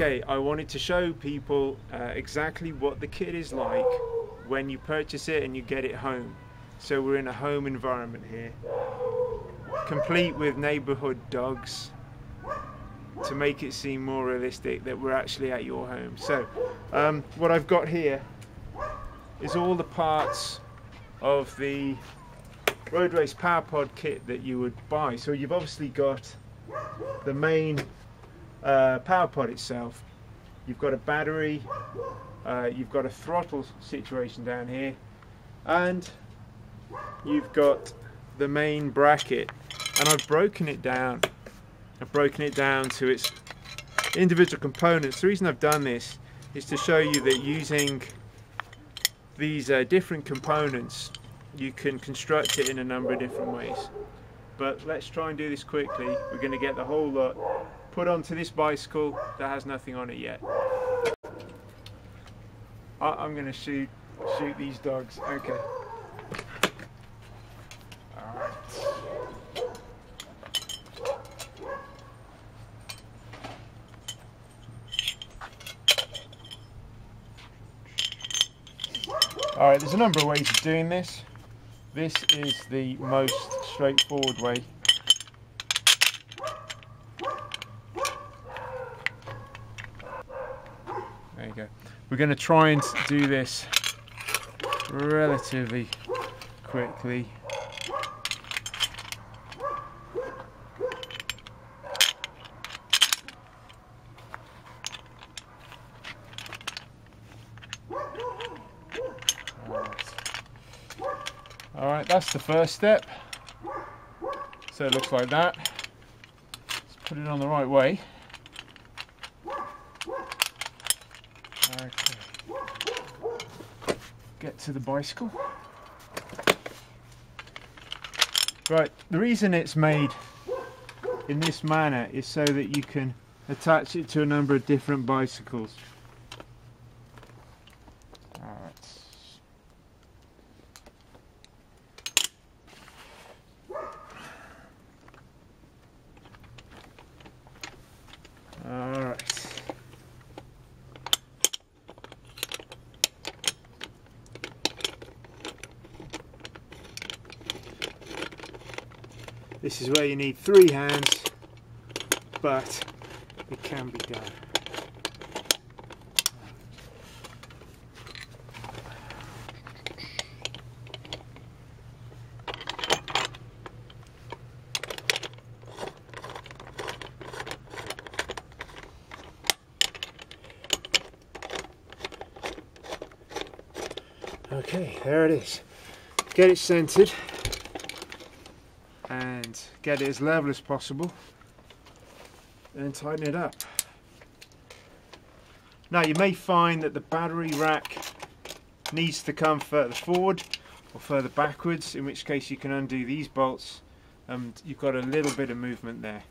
Okay, I wanted to show people exactly what the kit is like when you purchase it and you get it home. So we're in a home environment here, complete with neighborhood dogs, to make it seem more realistic that we're actually at your home. So what I've got here is all the parts of the RoadRACE Power Pod kit that you would buy. So you've obviously got the main power pod itself, you've got a battery, you've got a throttle situation down here, and you've got the main bracket. And I've broken it down to its individual components. The reason I've done this is to show you that using these different components you can construct it in a number of different ways. But let's try and do this quickly. We're going to get the whole lot put onto this bicycle that has nothing on it yet. I'm going to shoot these dogs. Okay. Alright. Alright, there's a number of ways of doing this. This is the most straightforward way. There you go. We're going to try and do this relatively quickly. Alright, that's the first step. So it looks like that. Let's put it on the right way. Okay. Get to the bicycle. Right, the reason it's made in this manner is so that you can attach it to a number of different bicycles. Alright. This is where you need 3 hands, but it can be done. Okay, there it is. Get it centered and get it as level as possible, and tighten it up. Now you may find that the battery rack needs to come further forward or further backwards, in which case you can undo these bolts and you've got a little bit of movement there.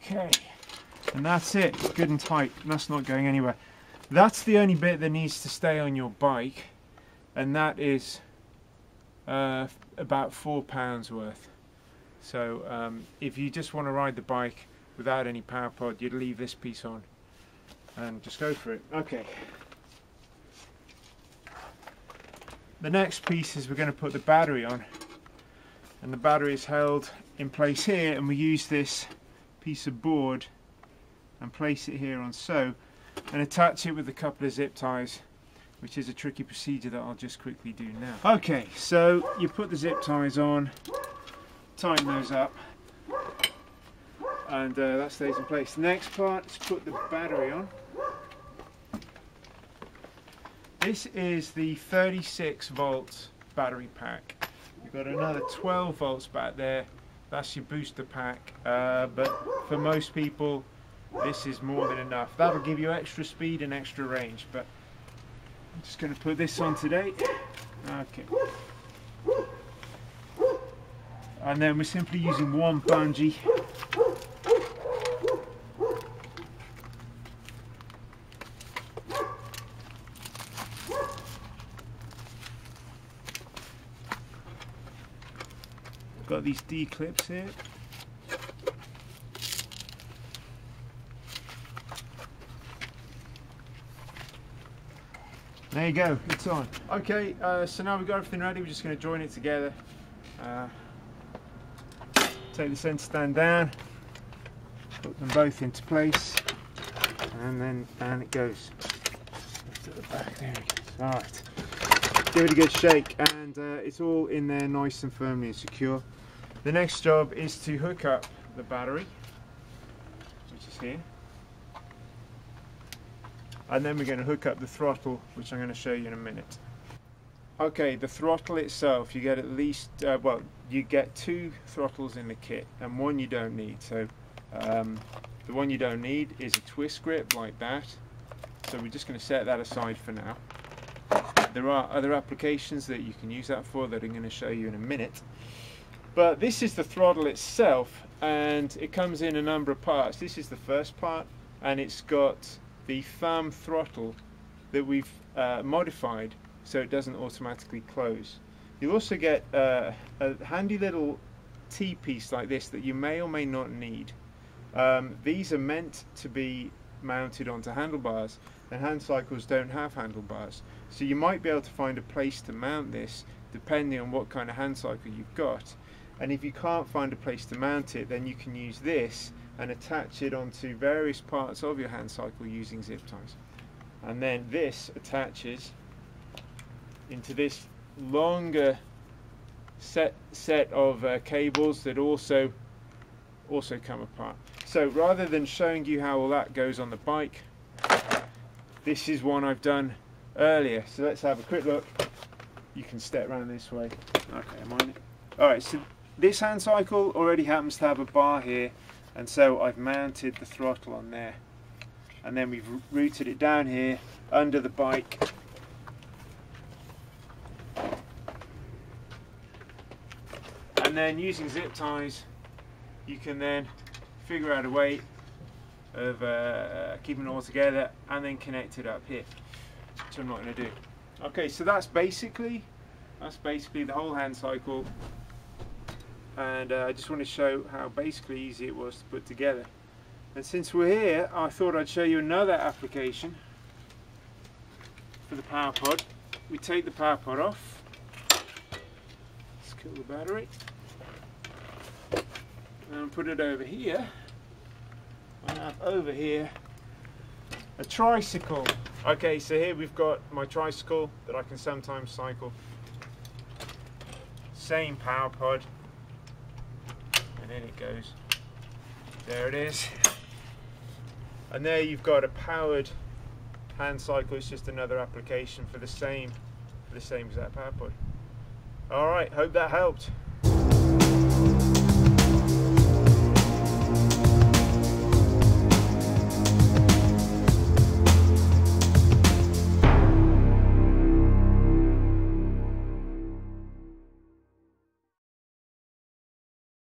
Okay, and that's it. It's good and tight. That's not going anywhere. That's the only bit that needs to stay on your bike, and that is about £4 worth. So if you just want to ride the bike without any power pod, you'd leave this piece on and just go for it. Okay. The next piece is we're going to put the battery on, and the battery is held in place here, and we use this piece of board and place it here on so, and attach it with a couple of zip ties, which is a tricky procedure that I'll just quickly do now. Okay, so you put the zip ties on, tighten those up, and that stays in place. The next part is put the battery on. This is the 36 volt battery pack. You've got another 12 volts back there. That's your booster pack, but for most people this is more than enough. That'll give you extra speed and extra range, but I'm just going to put this on today. Okay. And then we're simply using one bungee. got these D clips here. There you go, it's on. Okay, so now we've got everything ready, we're just going to join it together. Take the centre stand down, put them both into place, and then down it goes. Lift at the back, there it goes. Alright, give it a good shake, and it's all in there nice and firmly and secure. The next job is to hook up the battery, which is here. And then we're going to hook up the throttle, which I'm going to show you in a minute. Okay, the throttle itself, you get at least, well, you get 2 throttles in the kit, and one you don't need. So the one you don't need is a twist grip like that. So we're just going to set that aside for now. There are other applications that you can use that for that I'm going to show you in a minute. But this is the throttle itself, and it comes in a number of parts. This is the first part, and it's got the thumb throttle that we've modified so it doesn't automatically close. You'll also get a handy little T-piece like this that you may or may not need. These are meant to be mounted onto handlebars, and hand cycles don't have handlebars, so you might be able to find a place to mount this depending on what kind of hand cycle you've got. And if you can't find a place to mount it, then you can use this and attach it onto various parts of your hand cycle using zip ties. And then this attaches into this longer set of cables that also come apart. So rather than showing you how all that goes on the bike, this is one I've done earlier. So let's have a quick look. You can step around this way. Okay, I'm on it. Alright, so this hand cycle already happens to have a bar here, and so I've mounted the throttle on there, and then we've routed it down here under the bike. And then using zip ties you can then figure out a way of keeping it all together and then connect it up here, which I'm not going to do. Okay, so that's basically the whole hand cycle, and I just want to show how basically easy it was to put together. And since we're here, I thought I'd show you another application for the power pod. We take the power pod off, let's kill the battery, and put it over here. I have over here a tricycle. Okay, so here we've got my tricycle that I can sometimes cycle. Same power pod, and in it goes. There it is. And there you've got a powered hand cycle. It's just another application for the same exact power pod. All right, hope that helped.